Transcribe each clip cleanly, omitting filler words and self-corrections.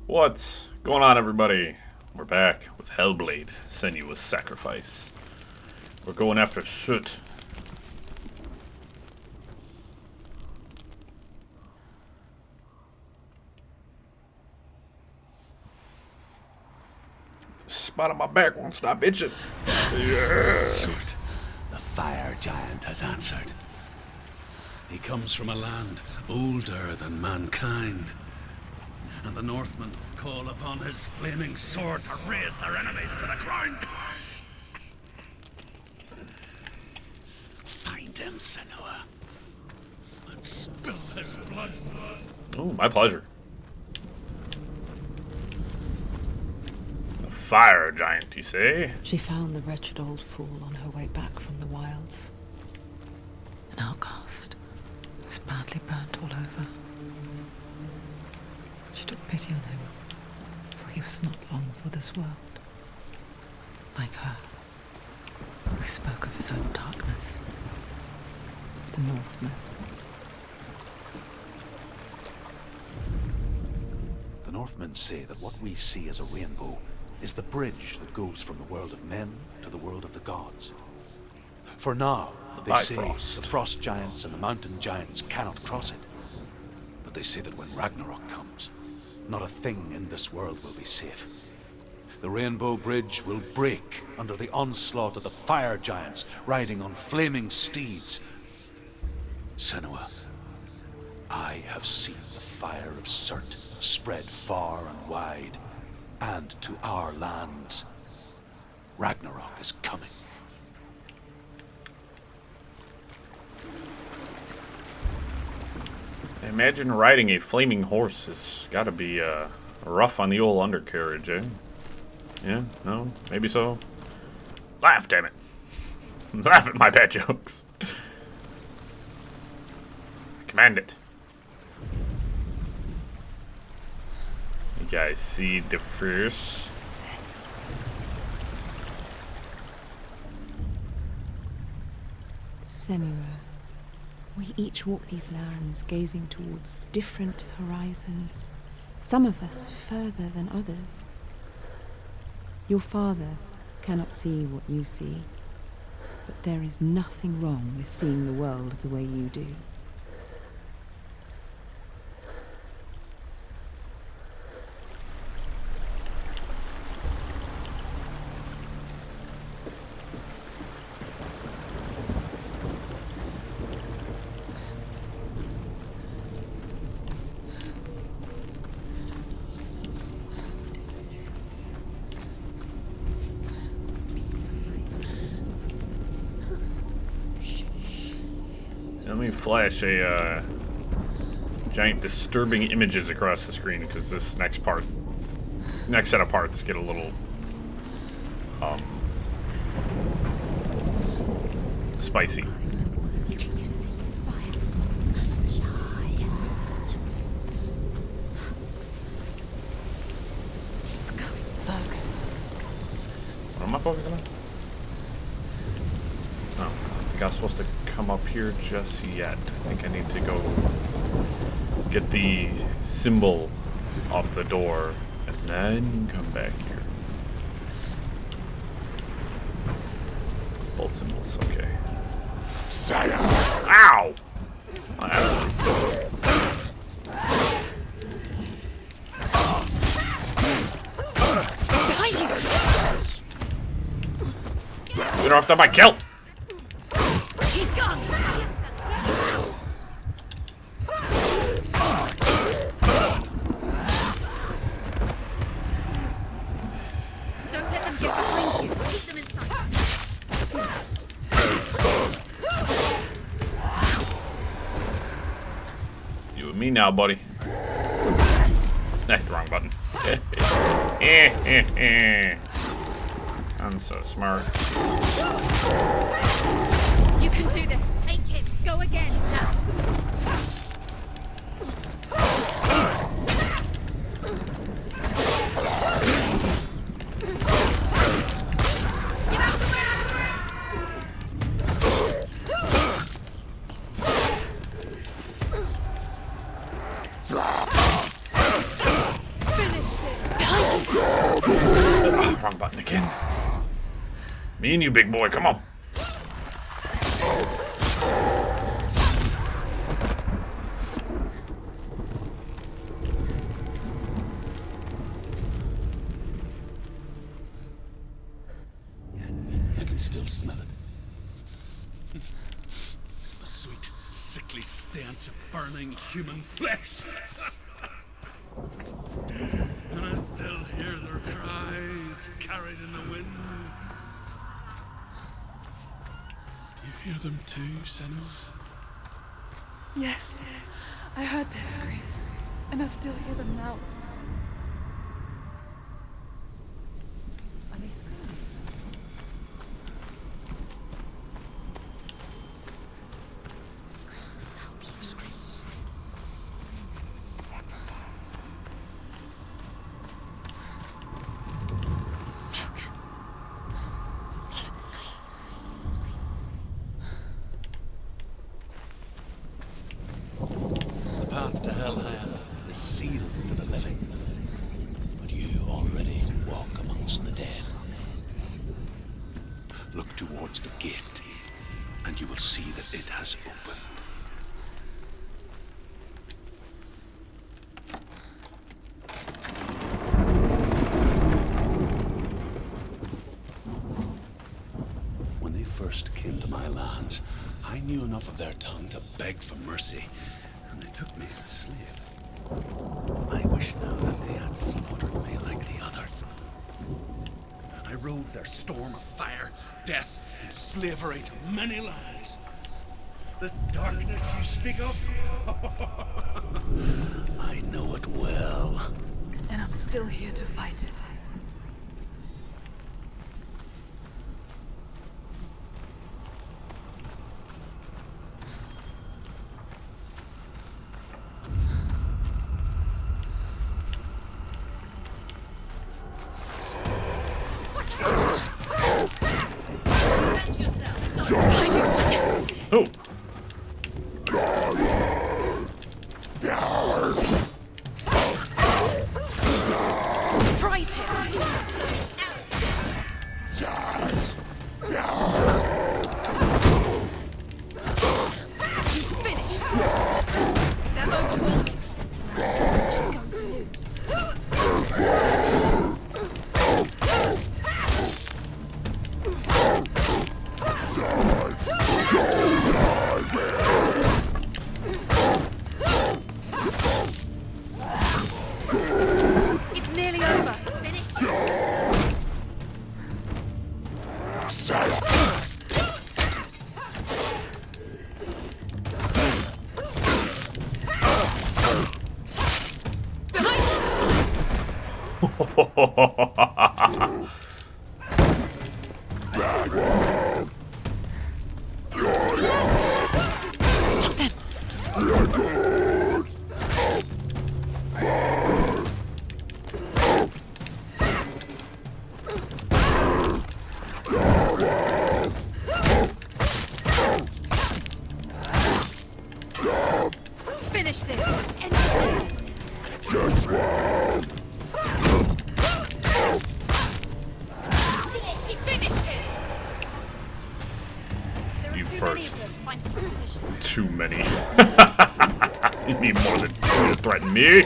What's going on, everybody? We're back with Hellblade, Senua's Sacrifice. We're going after Soot. The spot on my back won't stop itching. Yeah. Soot, the fire giant has answered. He comes from a land older than mankind. And the Northmen call upon his flaming sword to raise their enemies to the ground. Find him, Senua, and spill his blood. Oh, my pleasure. A fire giant, you say? She found the wretched old fool on her way back from the wilds. An outcast, who was badly burnt all over. She took pity on him, for he was not long for this world. Like her, he spoke of his own darkness. The Northmen. The Northmen say that what we see as a rainbow is the bridge that goes from the world of men to the world of the gods. For now, they say Bifrost. the frost giants and the mountain giants cannot cross it. But they say that when Ragnarok comes, not a thing in this world will be safe. The Rainbow Bridge will break under the onslaught of the fire giants riding on flaming steeds. Senua, I have seen the fire of Surt spread far and wide, and to our lands. Ragnarok is coming. Imagine riding a flaming horse. It's gotta be rough on the old undercarriage, eh? Yeah? No? Maybe so? Laugh, damn it. Laugh at my bad jokes. Command it. You guys see the first? Senua, we each walk these lands gazing towards different horizons, some of us further than others. Your father cannot see what you see, but there is nothing wrong with seeing the world the way you do. Let me flash a giant disturbing images across the screen because this next set of parts get a little spicy. What am I focusing on? Oh, I think I was supposed to come up here just yet. I think I need to go get the symbol off the door and then come back here. Both symbols, okay. Ow! Behind you! Get off my kill! He's gone! Don't let them get behind you. Keep them in sight. You and me now, buddy. That's the wrong button. I'm so smart. You can do this. Take him. Go again. Now. Finish button again. Me and you, big boy, come on. I can still smell it. The sweet, sickly stench of burning human flesh. And I still hear their cries carried in the wind. Do you hear them too, Senua? Yes, I heard their screams, and I still hear them now. Are they screaming? Screams will help you. Screams. Focus. Follow the screams. The path to Hellham is sealed to the living, but you already walk amongst the dead. Look towards the gate, and you will see that it has opened. When they first came to my lands, I knew enough of their tongue to beg for mercy, and they took me as a slave. I wish now that they had slaughtered me like the others. I rode their storm of fire, death, and slavery to many lands. This darkness you speak of? I know it well. And I'm still here to fight it. Oh. Right here! He's finished! They're overwhelming. She's going to lose. It's nearly over. Finish. Stop them. Finish this. She finished him. There are You too many first. of them. Find strong position. Too many. You need more than two to threaten me.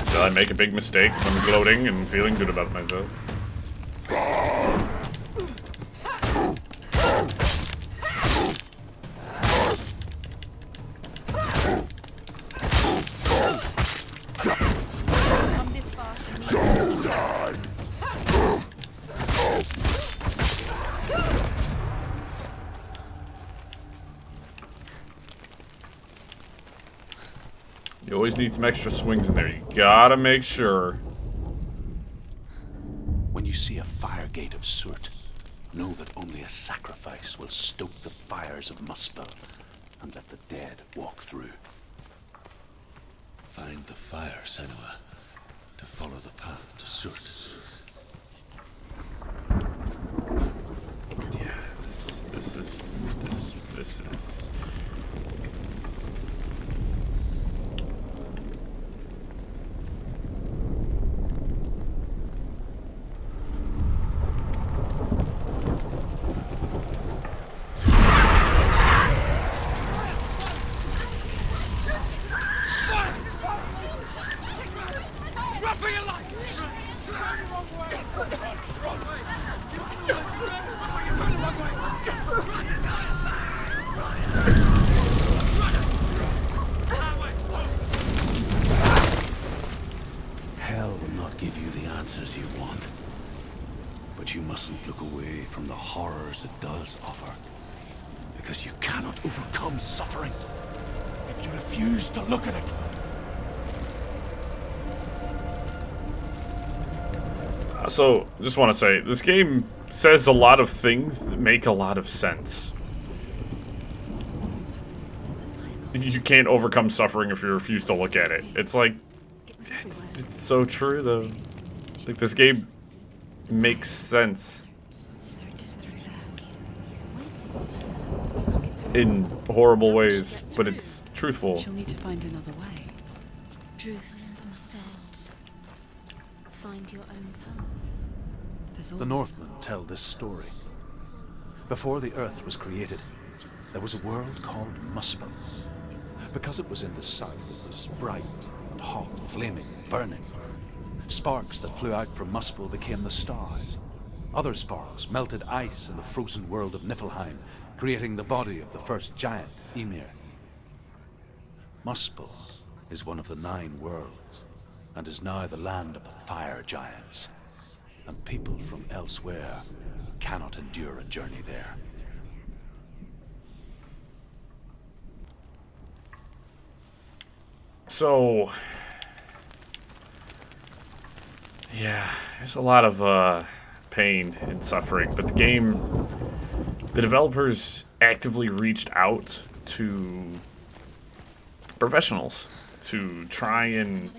Did I make a big mistake? I'm gloating and feeling good about myself. Come this far, she needs to be You always need some extra swings in there. You gotta make sure. When you see a fire gate of soot, know that only a sacrifice will stoke the fires of Muspel and let the dead walk through. Find the fire, Senua, to follow the path to Surt. Yes, this is. Hell will not give you the answers you want. But you mustn't look away from the horrors it does offer. Because you cannot overcome suffering if you refuse to look at it. So, just want to say, this game says a lot of things that make a lot of sense. You can't overcome suffering if you refuse to look at it. It's like, it's so true though. Like, this game makes sense in horrible ways, but it's truthful. She'll need to find another way. Truth said, find your own path. The Northmen tell this story. Before the Earth was created, there was a world called Muspel. Because it was in the south, it was bright and hot, flaming, burning. Sparks that flew out from Muspel became the stars. Other sparks melted ice in the frozen world of Niflheim, creating the body of the first giant, Ymir. Muspel is one of the 9 worlds, and is now the land of the fire giants. And people from elsewhere cannot endure a journey there. So, yeah, there's a lot of pain and suffering, but the developers actively reached out to professionals to try and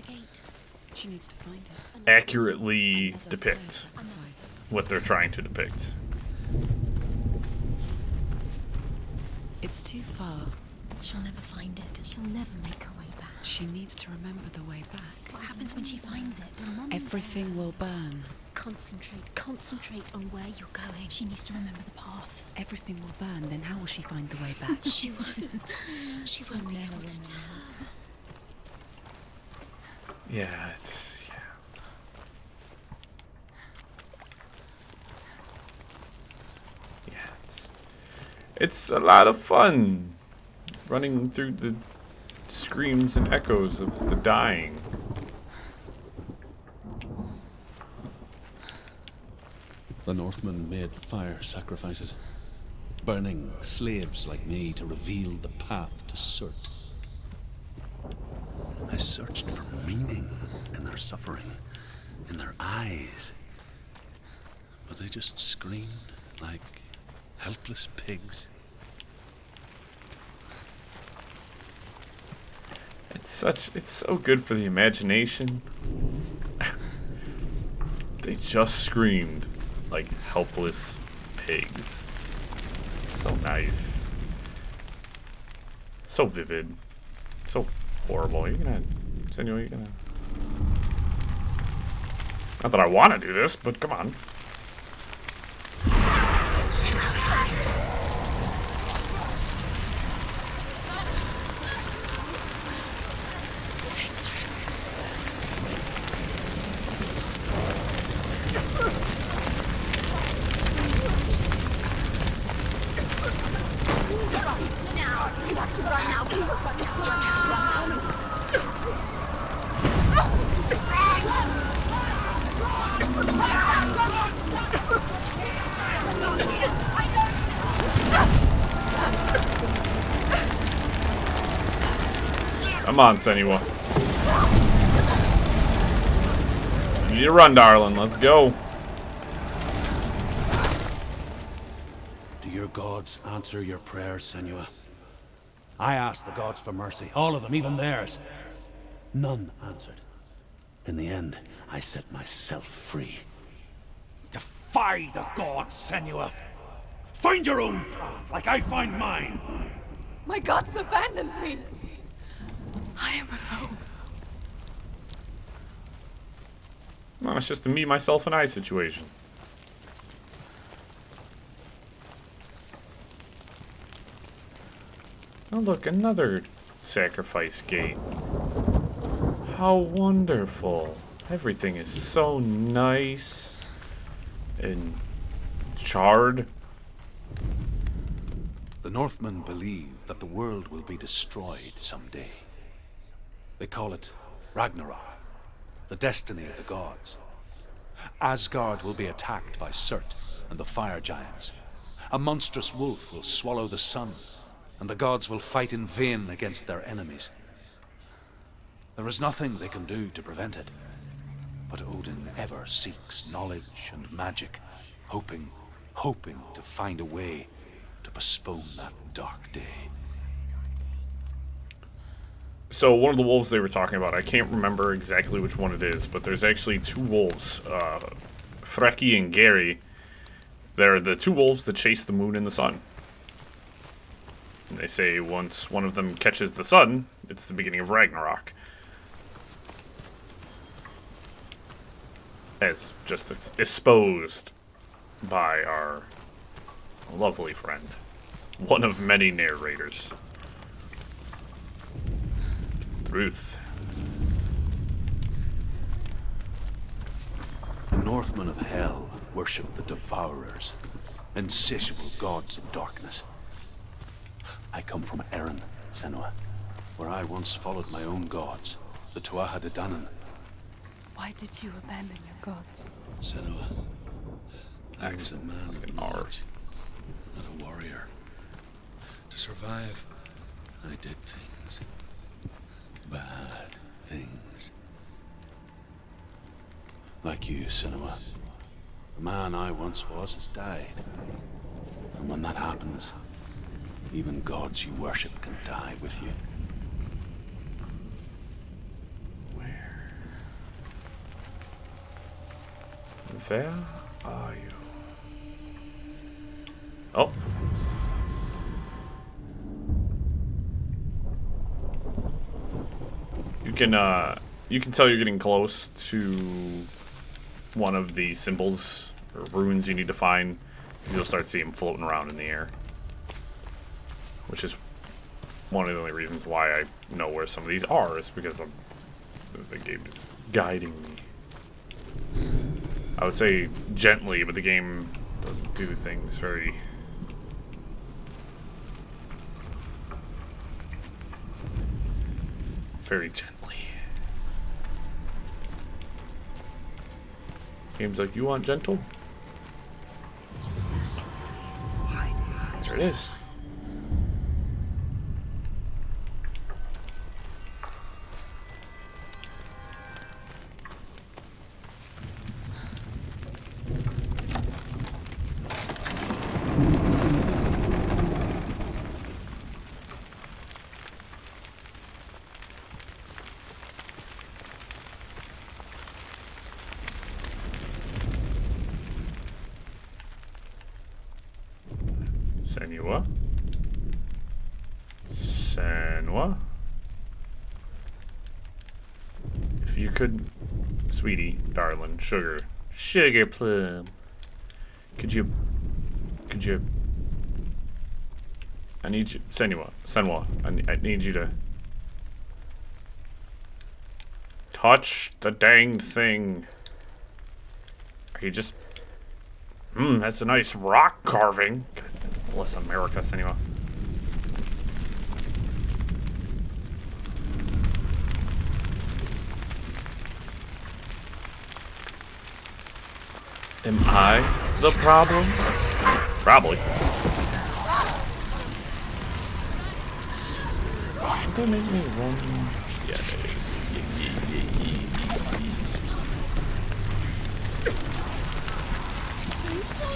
She needs to find it. accurately depict what they're trying to depict. It's too far. She'll never find it. She'll never make her way back. She needs to remember the way back. What happens when she finds it? Everything will burn. Concentrate on where you're going. She needs to remember the path. Everything will burn, then how will she find the way back? She won't. She won't be able to tell. Yeah, it's it's a lot of fun running through the screams and echoes of the dying. The Northmen made fire sacrifices, burning slaves like me to reveal the path to Surt. I searched for meaning in their suffering, in their eyes. But they just screamed like helpless pigs. It's so good for the imagination. They just screamed like helpless pigs. So nice. So vivid. So horrible. You're gonna... Senua, you're gonna... Not that I want to do this, but come on. Come on, Senua. You need to run, darling. Let's go. Do your gods answer your prayers, Senua? I asked the gods for mercy, all of them, even theirs. None answered. In the end, I set myself free. Defy the gods, Senua! Find your own path, like I find mine! My gods abandoned me. I am alone. No, it's just a me, myself, and I situation. Oh, look, another sacrifice gate. How wonderful. Everything is so nice and charred. The Northmen believe that the world will be destroyed someday. They call it Ragnarok, the destiny of the gods. Asgard will be attacked by Surt and the fire giants. A monstrous wolf will swallow the sun, and the gods will fight in vain against their enemies. There is nothing they can do to prevent it, but Odin ever seeks knowledge and magic, hoping to find a way to postpone that dark day. So one of the wolves they were talking about, I can't remember exactly which one it is, but there's actually two wolves, Freki and Gary. They're the two wolves that chase the moon and the sun. And they say once one of them catches the sun, it's the beginning of Ragnarok. As just exposed by our lovely friend, one of many narrators. Ruth. The Northmen of Hell worship the Devourers, insatiable gods of darkness. I come from Erin, Senua, where I once followed my own gods, the Tuatha De Danann. Why did you abandon your gods? Senua, I was a man of knowledge, not a warrior. To survive, I did things. Bad things. Like you, Senua. The man I once was has died. And when that happens, even gods you worship can die with you. Where are you? Oh. You can tell you're getting close to one of the symbols or runes you need to find, because you'll start seeing them floating around in the air. Which is one of the only reasons why I know where some of these are, is because the game is guiding me. I would say gently, but the game doesn't do things very... very gently. Game's like, you want gentle? It's just that. There it is. Senua? Senua? If you could, sweetie, darling, sugar plum, could you, I need you, Senua, I need you to touch the danged thing. Are you just, that's a nice rock carving. God bless America, Senua. Am I the problem? Probably. Would that make me run? Yeah. She's going to die.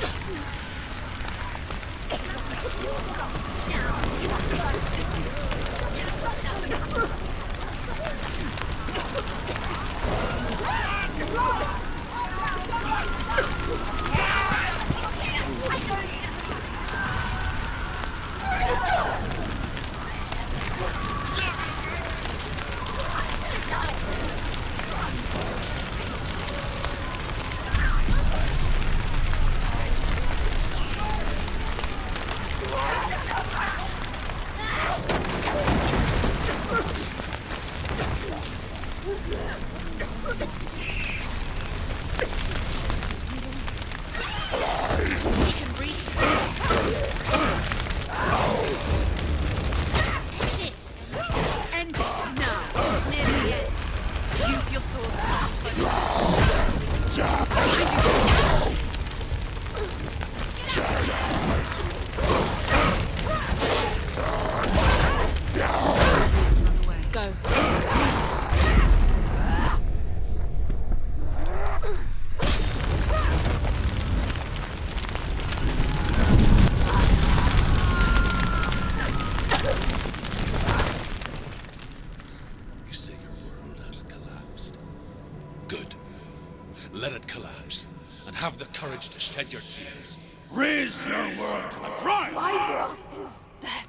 have the courage to shed your tears. Raise your world to the prime! My world is dead.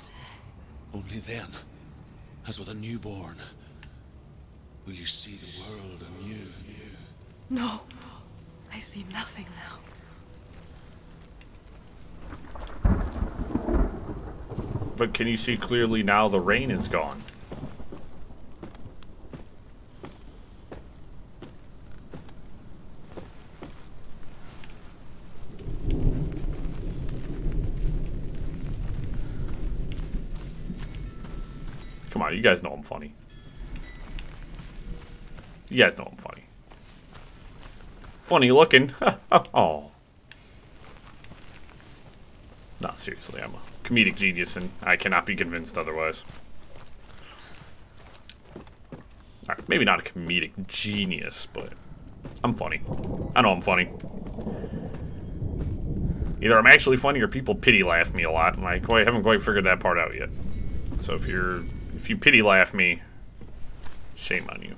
Only then, as with a newborn, will you see the world anew. No, I see nothing now. But can you see clearly now the rain is gone? Come on, you guys know I'm funny. You guys know I'm funny. Funny looking. Oh. No, seriously, I'm a comedic genius and I cannot be convinced otherwise. Alright, maybe not a comedic genius, but I'm funny. I know I'm funny. Either I'm actually funny or people pity laugh me a lot, and I haven't quite figured that part out yet. So if you pity laugh me, shame on you.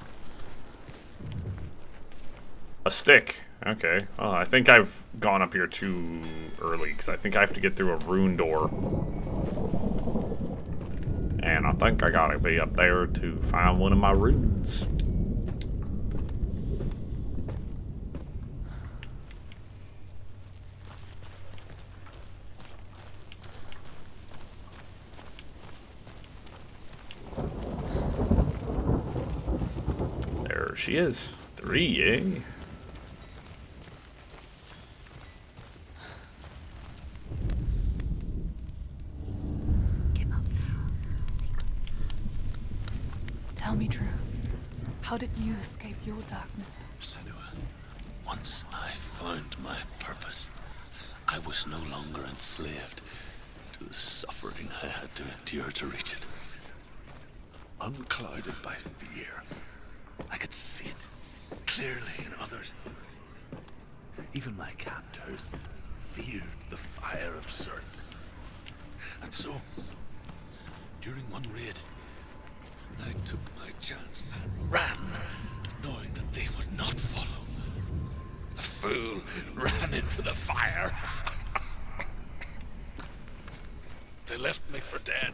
A stick. Okay. Well, I think I've gone up here too early, because I think I have to get through a rune door. And I think I gotta be up there to find one of my runes. There she is. 3, eh? Tell me truth. How did you escape your darkness? Senua, once I found my purpose, I was no longer enslaved to the suffering I had to endure to reach it. Unclouded by fear, I could see it clearly in others. Even my captors feared the fire of Surt. And so, during one raid, I took my chance and ran, knowing that they would not follow. The fool ran into the fire. They left me for dead.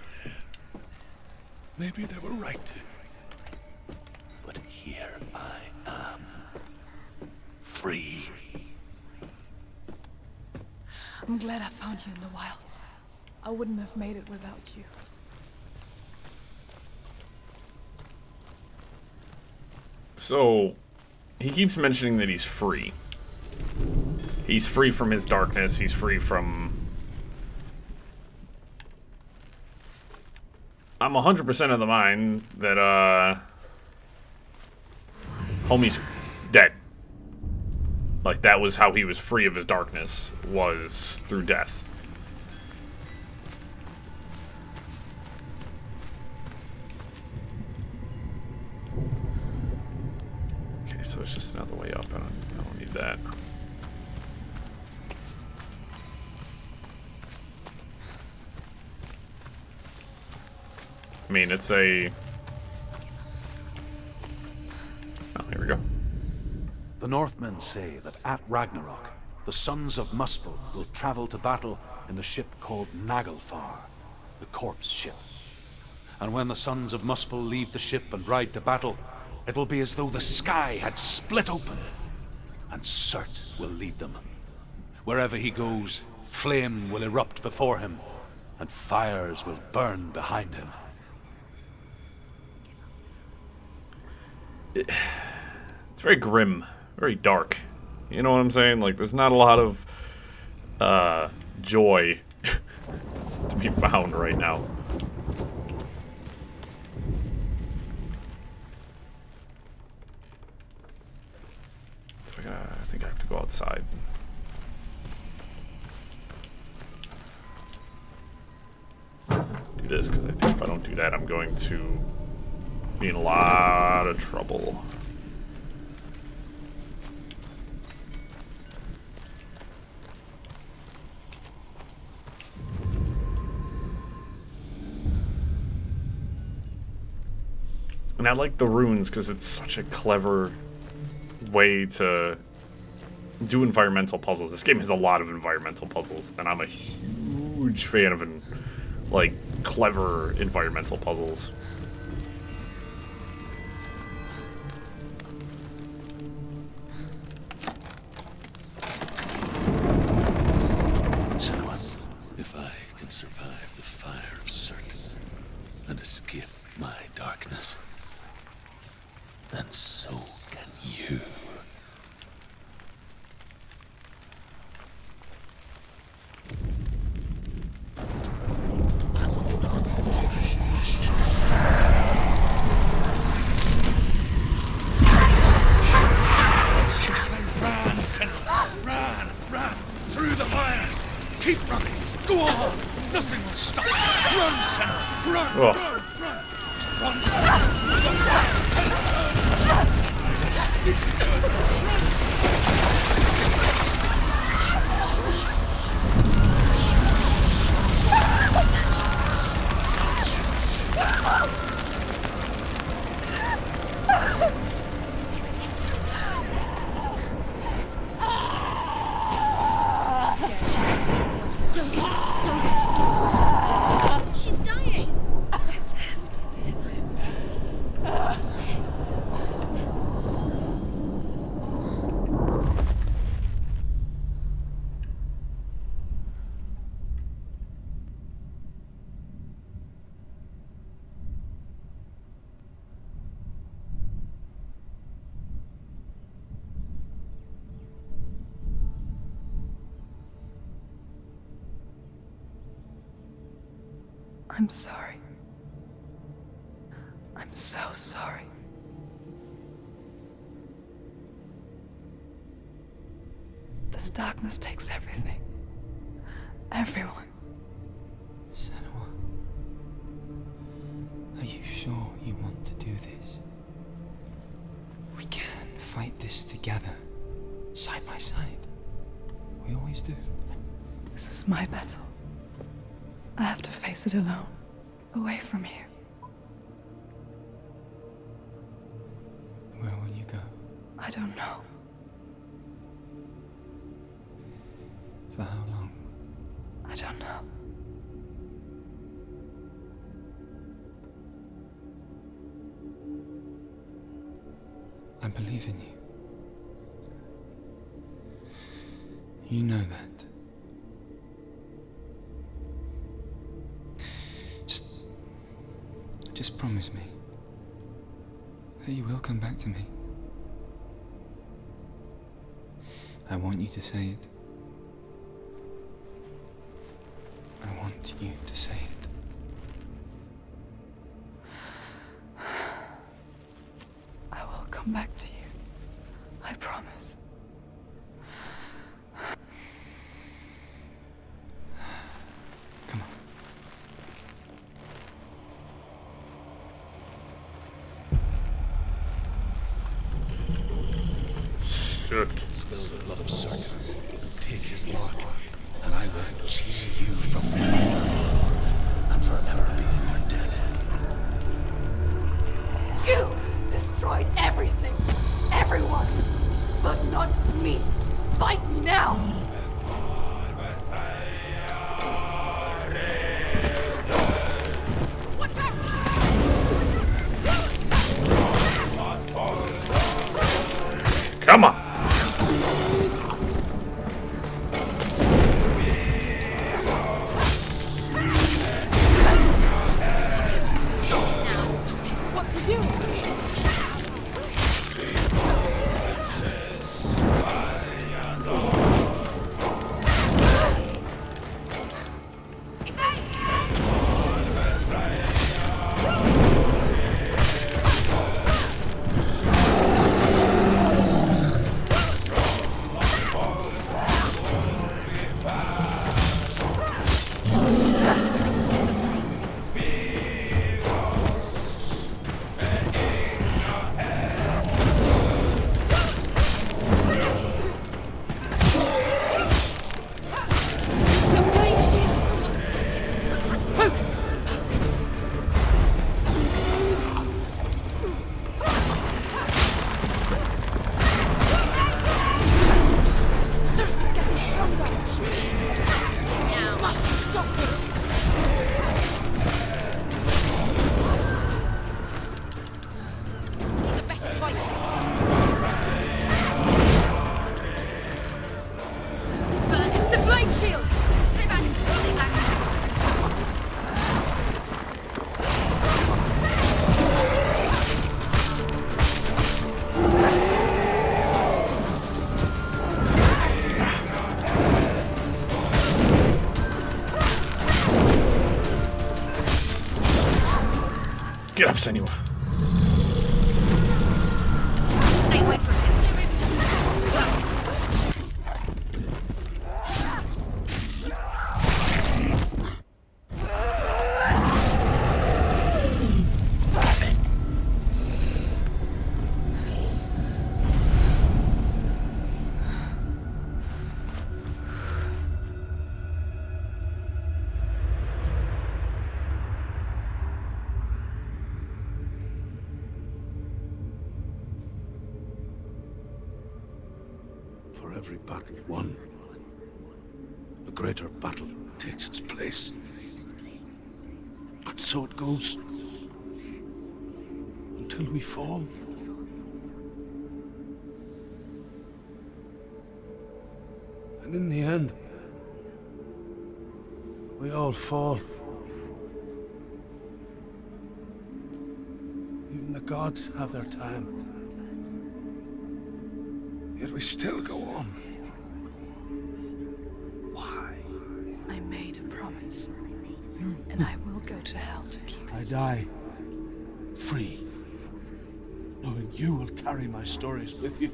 Maybe they were right to. But here I am. Free. I'm glad I found you in the wilds. I wouldn't have made it without you. So, he keeps mentioning that he's free. He's free from his darkness. He's free from... I'm 100% of the mind that, homie's dead. Like, that was how he was free of his darkness, was through death. Okay, so it's just another way up. I don't need that. I mean, it's a... Oh, here we go. The Northmen say that at Ragnarok, the sons of Muspel will travel to battle in the ship called Naglfar, the corpse ship. And when the sons of Muspel leave the ship and ride to battle, it will be as though the sky had split open, and Surt will lead them. Wherever he goes, flame will erupt before him, and fires will burn behind him. It's very grim, very dark. You know what I'm saying? Like, there's not a lot of joy to be found right now. I think I have to go outside. Do this, because I think if I don't do that, I'm going to be in a lot of trouble. And I like the runes because it's such a clever way to do environmental puzzles. This game has a lot of environmental puzzles, and I'm a huge fan of, like, clever environmental puzzles. Senua, if I can survive the fire of Surt and escape my darkness, then so can you. Run! Through the fire! Keep running! Go on! Nothing will stop! Run, Senua! Run! Oh. Run, Senua! She's dying. I'm sorry. I'm so sorry. This darkness takes everything. Everyone. Senua, are you sure you want to do this? We can fight this together, side by side. We always do. This is my battle. I have to face it alone, away from you. Where will you go? I don't know. For how long? I don't know. I believe in you. You know that. Just promise me that you will come back to me. I want you to say it. I want you to say it. I will come back to you. I promise. Come on. Surt. Spill the blood of Surt and take his mark, and I will cheer you from and forever being your dead. You destroyed everything, everyone, but not me. Fight me now. What's that? Come on. Get up, Senua. Stay away from him. For every battle won, a greater battle takes its place. And so it goes. Until we fall. And in the end, we all fall. Even the gods have their time. Yet we still go on. Why? I made a promise, and I will go to hell to keep it. I die free, knowing you will carry my stories with you.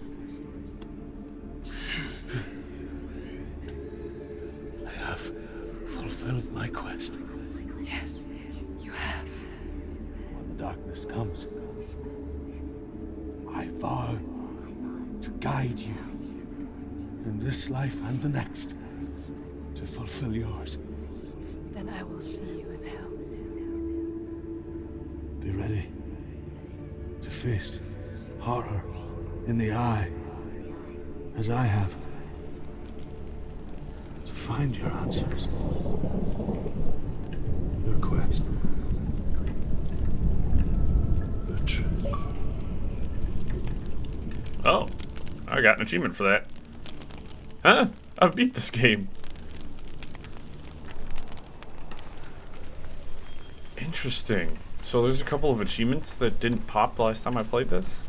I have fulfilled my quest. Yes, you have. When the darkness comes, I vow to guide you in this life and the next to fulfill yours. Then I will see you in hell. Be ready to face horror in the eye, as I have. To find your answers. Your quest. The truth. Oh, I got an achievement for that. Huh? I've beat this game. Interesting. So there's a couple of achievements that didn't pop the last time I played this?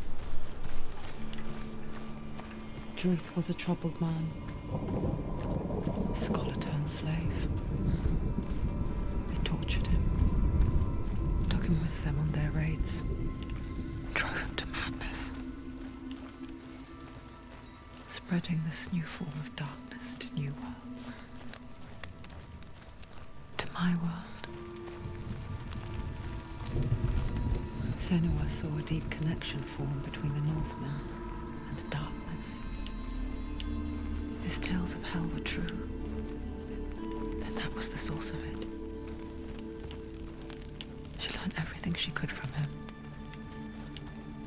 Druth was a troubled man. A scholar turned slave. They tortured him. Took him with them on their raids. Drove him to madness. Spreading this new form of darkness to new worlds. To my world. Senua saw a deep connection form between the Northmen and the darkness. His tales of hell were true. Then that was the source of it. She learned everything she could from him.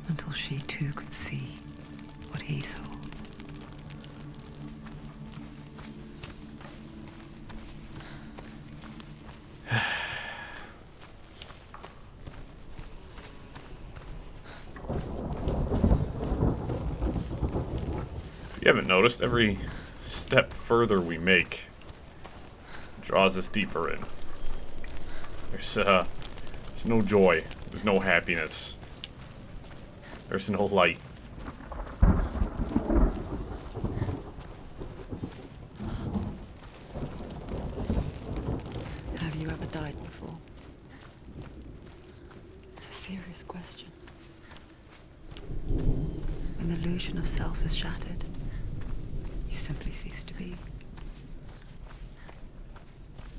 Until she too could see what he saw. If you haven't noticed, every step further we make draws us deeper in. There's no joy. There's no happiness. There's no light. Have you ever died before? It's a serious question. When the illusion of self is shattered, you simply cease to be.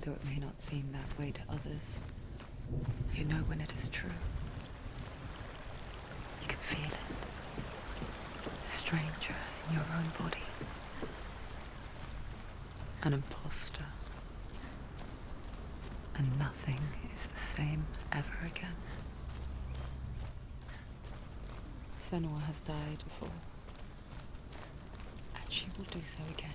Though it may not seem that way to others, you know when it is true. You can feel it. A stranger in your own body. An imposter. And nothing is the same ever again. Senua has died before. And she will do so again.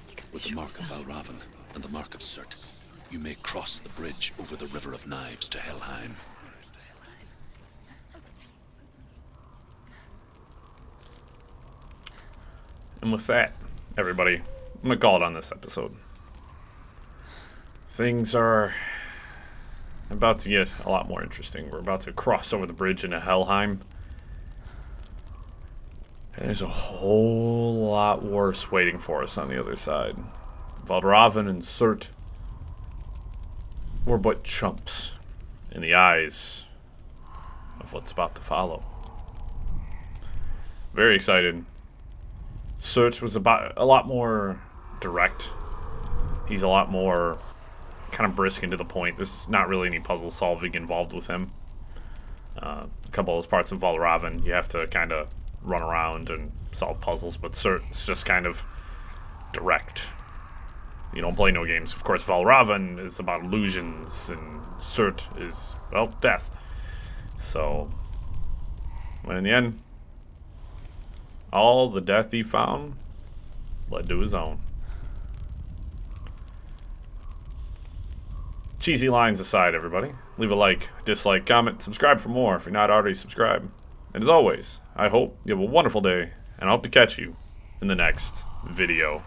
You can be With the sure mark of that. Valravn and the mark of Surt, you may cross the bridge over the River of Knives to Helheim. And with that, everybody, I'm gonna call it on this episode. Things are about to get a lot more interesting. We're about to cross over the bridge into Helheim. And there's a whole lot worse waiting for us on the other side. Valravn and Surt were but chumps in the eyes of what's about to follow. Very excited. Search was about a lot more direct. He's a lot more kind of brisk and to the point. There's not really any puzzle solving involved with him. A couple of those parts of Valravan, you have to kind of run around and solve puzzles, but Cert's just kind of direct. You don't play no games. Of course, Valravan is about illusions, and Cert is, well, death. So, when in the end, all the death he found led to his own. Cheesy lines aside, everybody. Leave a like, dislike, comment, subscribe for more if you're not already subscribed. And as always, I hope you have a wonderful day, and I hope to catch you in the next video.